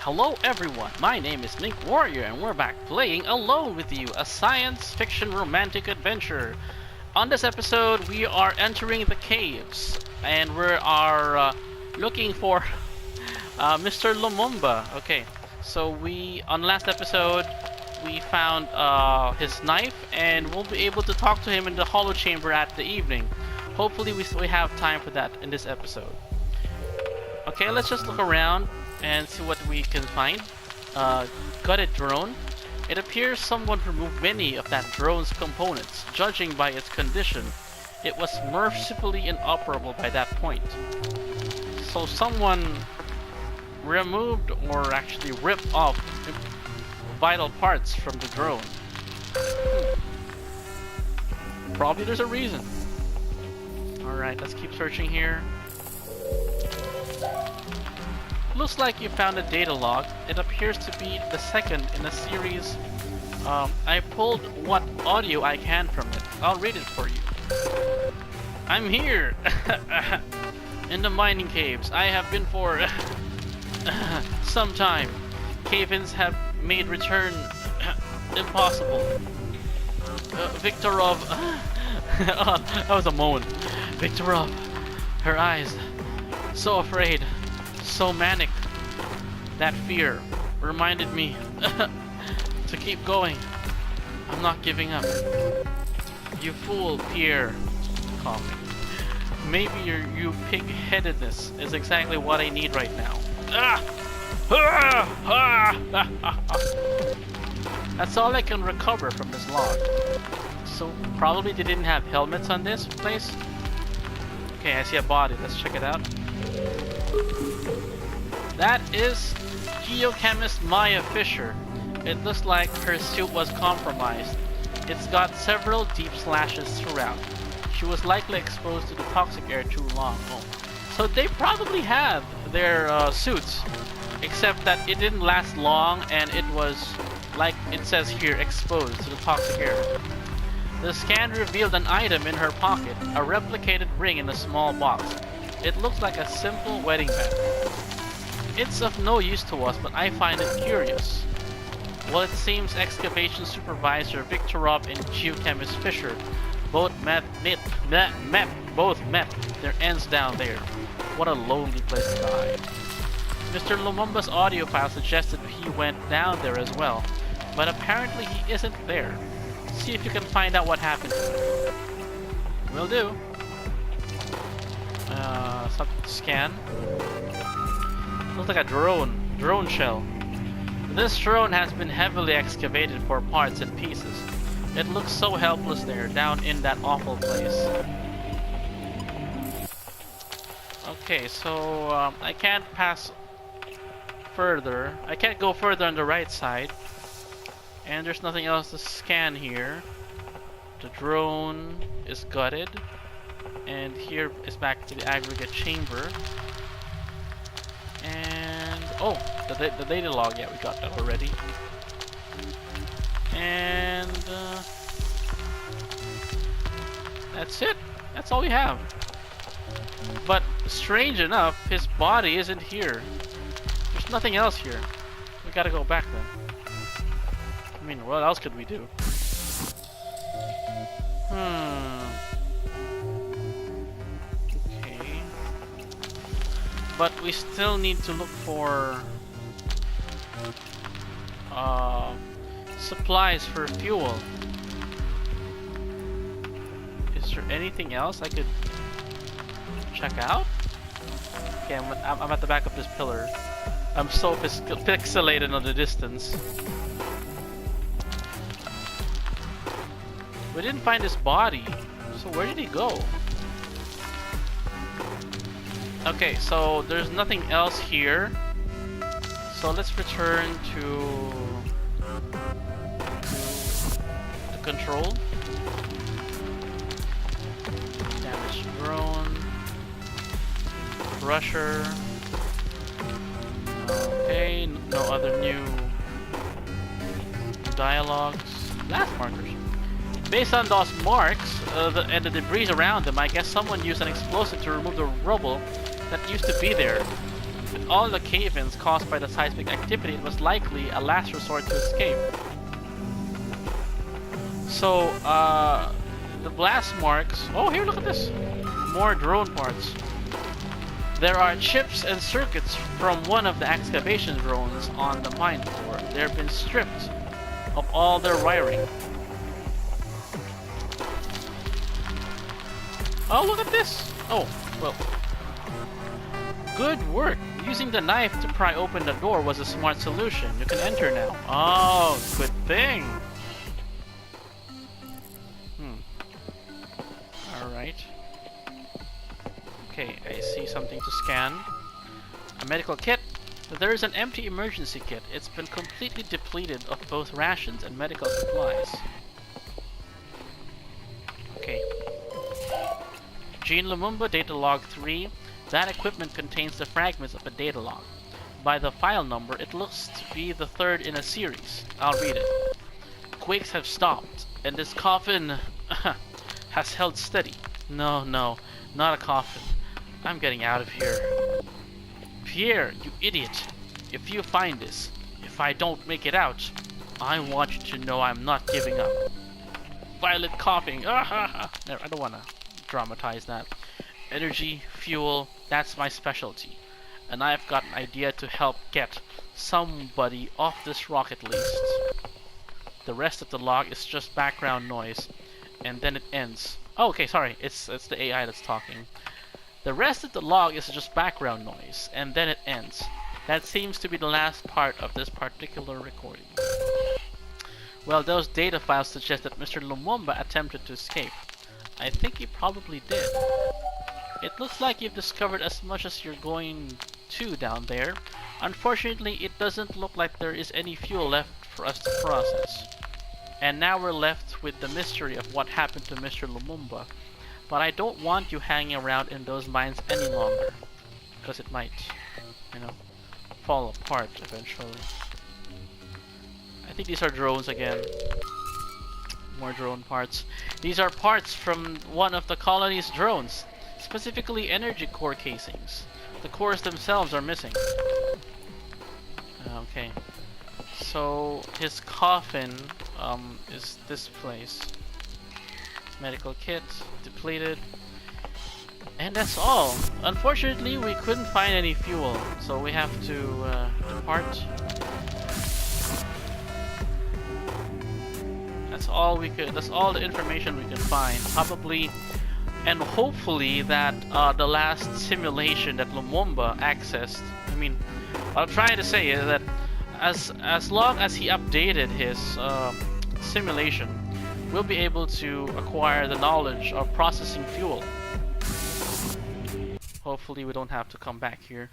Hello everyone, my name is Minkwarrior and we're back playing Alone with You, a science fiction romantic adventure. On this episode, we are entering the caves and we are looking for Mr. Lumumba. Okay, so on last episode, we found his knife and we'll be able to talk to him in the holo chamber at the evening. Hopefully we have time for that in this episode. Okay, let's just look around and see what we can find. Gutted drone. It appears someone removed many of that drone's components. Judging by its condition, it was mercifully inoperable by that point. So someone removed or actually ripped off vital parts from the drone. Probably there's a reason. Alright, let's keep searching here. Looks like you found a data log. It appears to be the second in a series. I pulled what audio I can from it. I'll read it for you. I'm here! In the mining caves. I have been for some time. Cave-ins have made return impossible. Victorov... oh, that was a moan. Victorov. Her eyes. So afraid. So manic. That fear reminded me to keep going. I'm not giving up. You fool, Pierre. Coughing. Maybe your pig-headedness is exactly what I need right now. That's all I can recover from this log. So probably they didn't have helmets on this place. Okay, I see a body. Let's check it out. That is geochemist Maya Fisher. It looks like her suit was compromised. It's got several deep slashes throughout. She was likely exposed to the toxic air too long. Oh. So they probably have their suits, except that it didn't last long and it was, like it says here, exposed to the toxic air. The scan revealed an item in her pocket, a replicated ring in a small box. It looks like a simple wedding band. It's of no use to us, but I find it curious. Well, it seems excavation supervisor Victorov and geochemist Fisher both met their ends down there. What a lonely place to die. Mr. Lumumba's audio file suggested he went down there as well, but apparently he isn't there. See if you can find out what happened. Will do. Something to scan. Looks like a drone shell. This drone has been heavily excavated for parts and pieces. It looks so helpless there, down in that awful place. Okay, so I can't pass further. I can't go further on the right side. And there's nothing else to scan here. The drone is gutted. And here is back to the aggregate chamber. And oh, the data log, yeah, we got that already. And that's it. That's all we have. But strange enough, his body isn't here. There's nothing else here. We gotta go back then. I mean, what else could we do? Okay. But we still need to look for supplies for fuel. Is there anything else I could check out? Okay, I'm at the back of this pillar. I'm so pixelated on the distance. We didn't find his body, so where did he go? Okay, so there's nothing else here. So let's return to the control. Damaged drone. Crusher. Okay, no other new dialogues. Blast markers. Based on those marks and the debris around them, I guess someone used an explosive to remove the rubble that used to be there. With all the cave-ins caused by the seismic activity, it was likely a last resort to escape. So, the blast marks... Oh, here, look at this! More drone parts. There are chips and circuits from one of the excavation drones on the mine floor. They have been stripped of all their wiring. Oh, look at this! Oh, well. Good work! Using the knife to pry open the door was a smart solution. You can enter now. Oh, good thing! Alright. Okay, I see something to scan. A medical kit. There is an empty emergency kit. It's been completely depleted of both rations and medical supplies. Okay. Jean Lumumba data log 3. That equipment contains the fragments of a data log. By the file number, it looks to be the third in a series. I'll read it. Quakes have stopped, and this coffin has held steady. No, not a coffin. I'm getting out of here. Pierre, you idiot. If you find this, if I don't make it out, I want you to know I'm not giving up. Violet coughing. No, I don't want to dramatize that. Energy, fuel, that's my specialty. And I've got an idea to help get somebody off this rock at least. The rest of the log is just background noise. And then it ends. Oh, okay, sorry. It's the AI that's talking. The rest of the log is just background noise. And then it ends. That seems to be the last part of this particular recording. Well, those data files suggest that Mr. Lumumba attempted to escape. I think he probably did. It looks like you've discovered as much as you're going to down there. Unfortunately, it doesn't look like there is any fuel left for us to process. And now we're left with the mystery of what happened to Mr. Lumumba. But I don't want you hanging around in those mines any longer. Because it might, fall apart eventually. I think these are drones again. More drone parts. These are parts from one of the colony's drones. Specifically energy core casings. The cores themselves are missing. Okay. So his coffin is this place. Medical kit, depleted. And that's all. Unfortunately, we couldn't find any fuel, so we have to depart. That's all we could. That's all the information we can find. Probably, and hopefully that the last simulation that Lumumba accessed. I mean, what I'm trying to say is that as long as he updated his simulation, we'll be able to acquire the knowledge of processing fuel. Hopefully we don't have to come back here.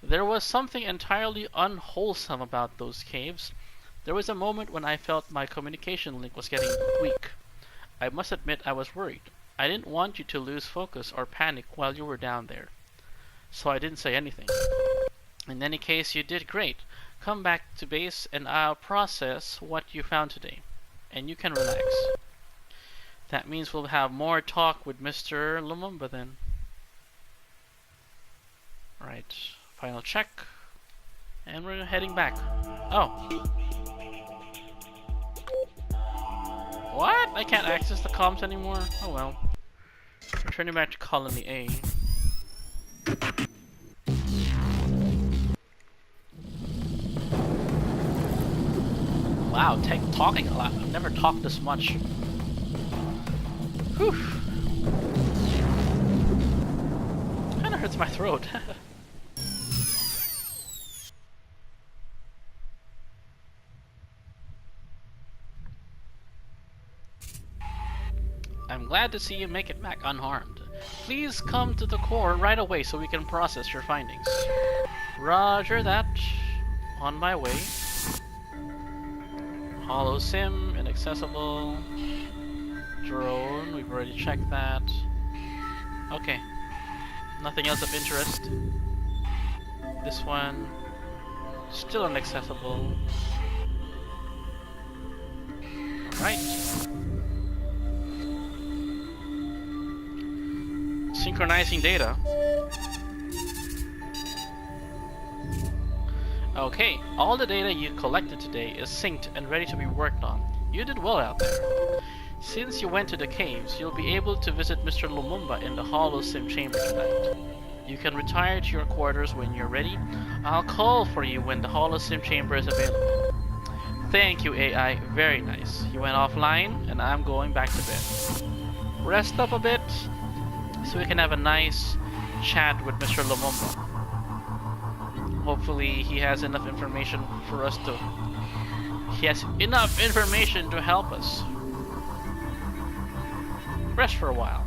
There was something entirely unwholesome about those caves. There was a moment when I felt my communication link was getting weak. I must admit I was worried. I didn't want you to lose focus or panic while you were down there. So I didn't say anything. In any case, you did great. Come back to base and I'll process what you found today. And you can relax. That means we'll have more talk with Mr. Lumumba then. Right, final check. And we're heading back. Oh. What? I can't access the comms anymore? Oh well. Returning back to Colony A. Wow, talking a lot. I've never talked this much. Whew. Kinda hurts my throat. I'm glad to see you make it back unharmed. Please come to the core right away so we can process your findings. Roger that. On my way. Holo-sim, inaccessible. Drone, we've already checked that. Okay. Nothing else of interest. This one, still inaccessible. Alright. Synchronizing data. Okay, all the data you collected today is synced and ready to be worked on. You did well out there. Since you went to the caves, you'll be able to visit Mr. Lumumba in the holo-sim chamber tonight. You can retire to your quarters when you're ready. I'll call for you when the holo-sim chamber is available. Thank you, AI. Very nice. You went offline, and I'm going back to bed. Rest up a bit, so we can have a nice chat with Mr. Lumumba. Hopefully he has enough information for us to... He has enough information to help us. Rest for a while.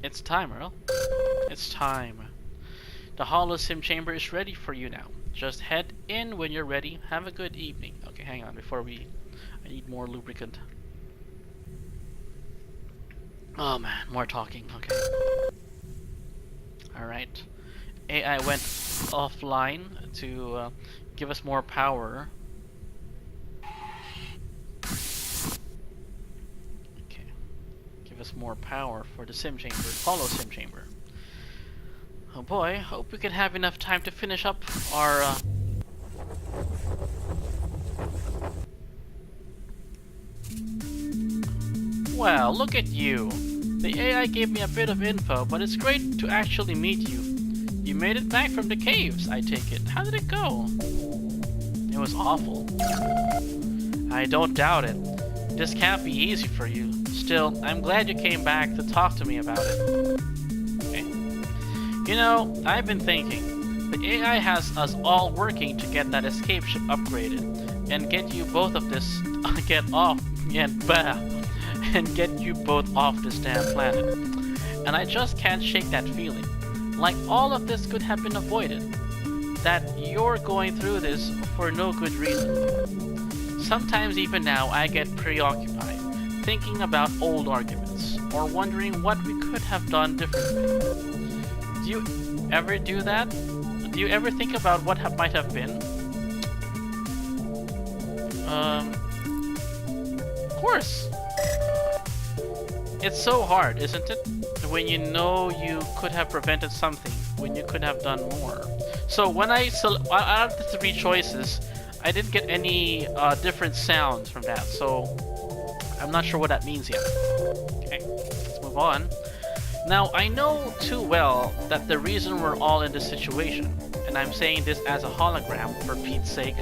It's time, Earl. It's time. The holo-sim chamber is ready for you now. Just head in when you're ready. Have a good evening. Okay, hang on before we... I need more lubricant. Oh man, more talking. Okay. Alright. AI went offline to give us more power. Okay. Give us more power for the sim chamber, holo-sim chamber. Oh boy, hope we can have enough time to finish up our Well, look at you. The AI gave me a bit of info, but it's great to actually meet you. You made it back from the caves, I take it. How did it go? It was awful. I don't doubt it. This can't be easy for you. Still, I'm glad you came back to talk to me about it. Okay. You know, I've been thinking. The AI has us all working to get that escape ship upgraded. And get you both of this... and get you both off this damn planet. And I just can't shake that feeling. Like all of this could have been avoided. That you're going through this for no good reason. Sometimes even now I get preoccupied, thinking about old arguments, or wondering what we could have done differently. Do you ever do that? Do you ever think about what might have been? Of course. It's so hard, isn't it? When you know you could have prevented something, when you could have done more. So when out of the 3 choices, I didn't get any different sounds from that, so I'm not sure what that means yet. Okay, let's move on. Now, I know too well that the reason we're all in this situation, and I'm saying this as a hologram for Pete's sake,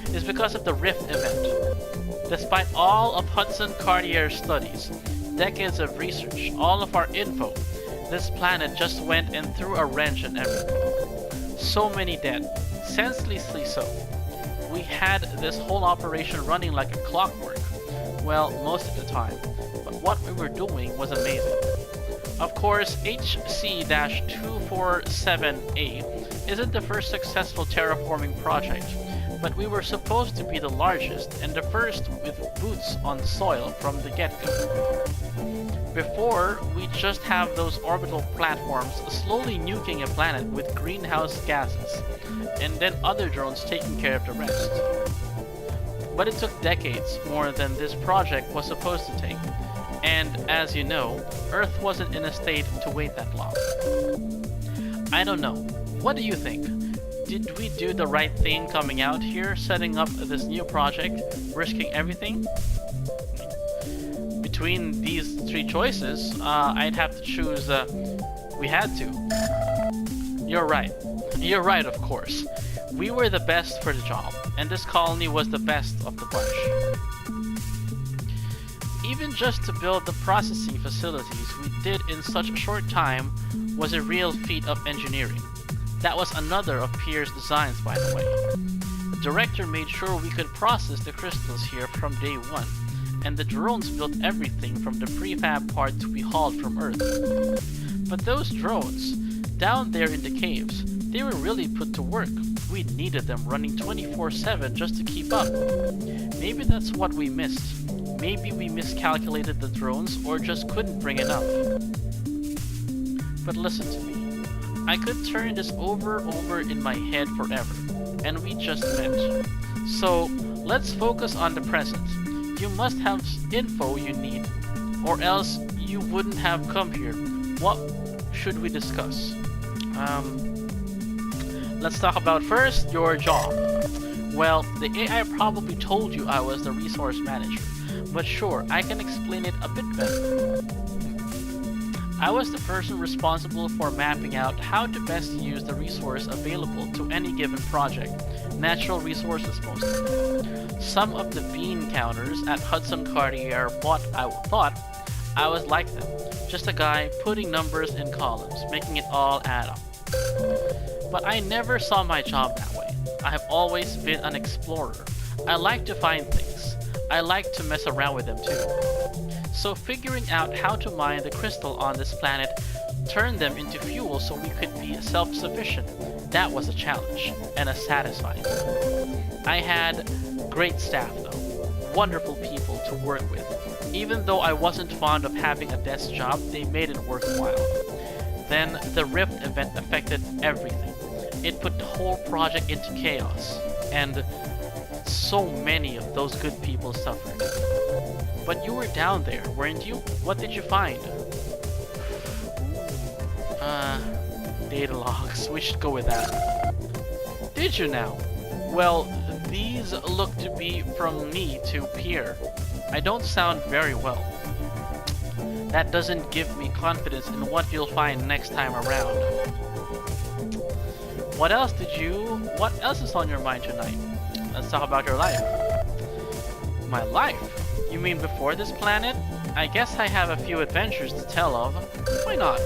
is because of the Rift event. Despite all of Hudson Cartier's studies, decades of research, all of our info, this planet just went and threw a wrench in everything. So many dead, senselessly so. We had this whole operation running like a clockwork. Well, most of the time. But what we were doing was amazing. Of course, HC-247A isn't the first successful terraforming project, but we were supposed to be the largest and the first with boots on the soil from the get-go. Before, we just have those orbital platforms slowly nuking a planet with greenhouse gases, and then other drones taking care of the rest. But it took decades more than this project was supposed to take, and as you know, Earth wasn't in a state to wait that long. I don't know. What do you think? Did we do the right thing coming out here, setting up this new project, risking everything? Between these 3 choices, I'd have to choose, we had to. You're right. You're right, of course. We were the best for the job, and this colony was the best of the bunch. Even just to build the processing facilities we did in such a short time was a real feat of engineering. That was another of Pierre's designs, by the way. The director made sure we could process the crystals here from day 1, and the drones built everything from the prefab parts we hauled from Earth. But those drones, down there in the caves, they were really put to work. We needed them running 24/7 just to keep up. Maybe that's what we missed. Maybe we miscalculated the drones or just couldn't bring enough. But listen to me. I could turn this over in my head forever, and we just met. So, let's focus on the present. You must have info you need, or else you wouldn't have come here. should we discuss? Let's talk about first your job. Well, the AI probably told you I was the resource manager, but sure, I can explain it a bit better. I was the person responsible for mapping out how to best use the resource available to any given project, natural resources mostly. Some of the bean counters at Hudson Cartier thought I was like them, just a guy putting numbers in columns, making it all add up. But I never saw my job that way. I have always been an explorer. I like to find things. I like to mess around with them too. So figuring out how to mine the crystal on this planet, turn them into fuel so we could be self-sufficient, that was a challenge, and a satisfying one. I had great staff though, wonderful people to work with. Even though I wasn't fond of having a desk job, they made it worthwhile. Then the Rift event affected everything. It put the whole project into chaos, and so many of those good people suffered. But you were down there, weren't you? What did you find? Data logs. We should go with that. Did you now? Well, these look to be from me to Pierre. I don't sound very well. That doesn't give me confidence in what you'll find next time around. What else is on your mind tonight? Let's talk about your life. My life? You mean before this planet? I guess I have a few adventures to tell of. Why not?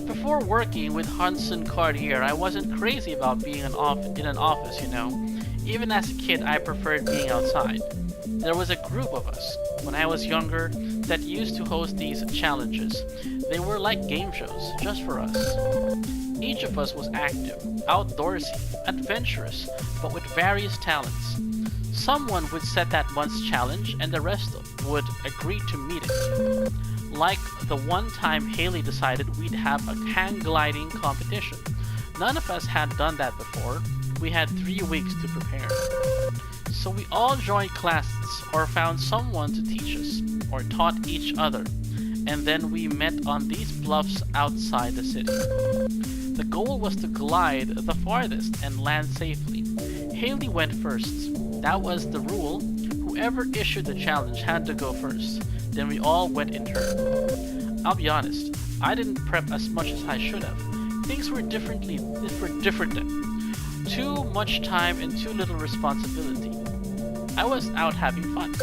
Before working with Hudson Cartier, I wasn't crazy about being in an office, you know. Even as a kid, I preferred being outside. There was a group of us, when I was younger, that used to host these challenges. They were like game shows, just for us. Each of us was active, outdoorsy, adventurous, but with various talents. Someone would set that month's challenge, and the rest would agree to meet it. Like the one time Haley decided we'd have a hang gliding competition. None of us had done that before. We had 3 weeks to prepare. So we all joined classes, or found someone to teach us, or taught each other, and then we met on these bluffs outside the city. The goal was to glide the farthest and land safely. Haley went first. That was the rule. Whoever issued the challenge had to go first. Then we all went in turn. I'll be honest, I didn't prep as much as I should have. Things were different then. Too much time and too little responsibility. I was out having fun.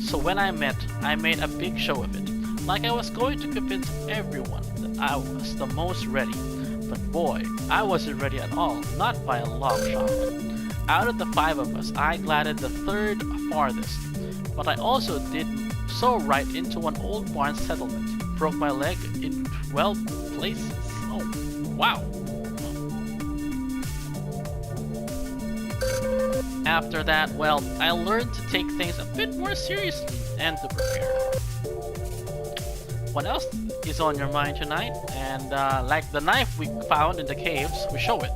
So when I made a big show of it. Like I was going to convince everyone that I was the most ready. But boy, I wasn't ready at all, not by a long shot. Out of the 5 of us, I glided the 3rd farthest. But I also did so right into an old barn settlement. Broke my leg in 12 places. Oh, wow. After that, well, I learned to take things a bit more seriously and to prepare. What else is on your mind tonight? And like the knife we found in the caves, we show it.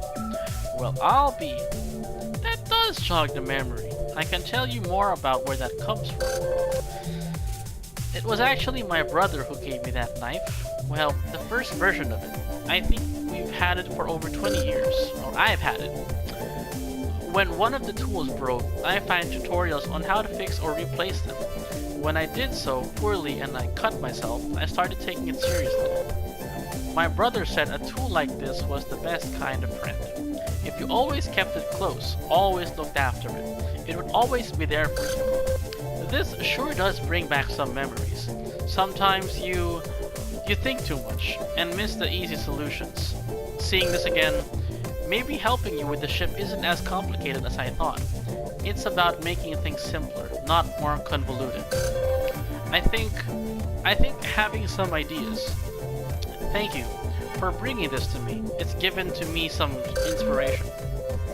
Well, that does jog the memory. I can tell you more about where that comes from. It was actually my brother who gave me that knife. Well, the first version of it. I think we've had it for over 20 years. Or I've had it. When one of the tools broke, I found tutorials on how to fix or replace them. When I did so poorly and I cut myself, I started taking it seriously. My brother said a tool like this was the best kind of friend. If you always kept it close, always looked after it, it would always be there for you. This sure does bring back some memories. Sometimes you think too much and miss the easy solutions. Seeing this again, maybe helping you with the ship isn't as complicated as I thought. It's about making things simpler, not more convoluted. I think having some ideas. Thank you for bringing this to me. It's given to me some inspiration.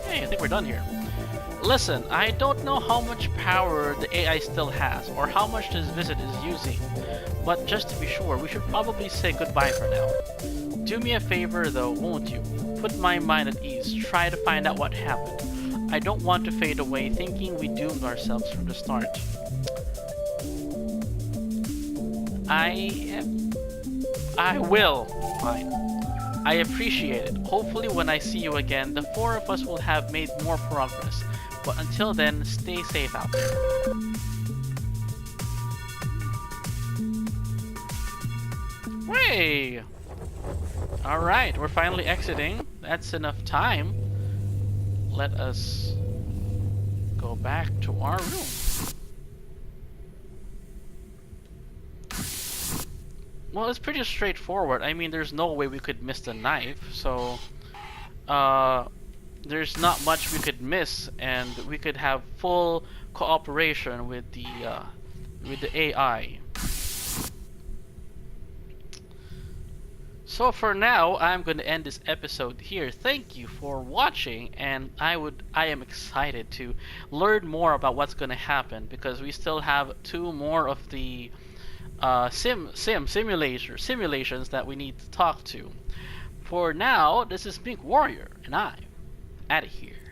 Hey, I think we're done here. Listen, I don't know how much power the AI still has, or how much this visit is using, but just to be sure, we should probably say goodbye for now. Do me a favor though, won't you? Put my mind at ease, try to find out what happened. I don't want to fade away thinking we doomed ourselves from the start. I will. Fine. I appreciate it. Hopefully when I see you again, the four of us will have made more progress. But until then, stay safe out there. Way! Alright, we're finally exiting. That's enough time. Let us go back to our room. Well, it's pretty straightforward. I mean, there's no way we could miss the knife, so there's not much we could miss, and we could have full cooperation with the AI. So for now, I'm going to end this episode here. Thank you for watching, and I am excited to learn more about what's going to happen, because we still have 2 more of the simulations that we need to talk to. For now, this is Minkwarrior, and I'm out of here.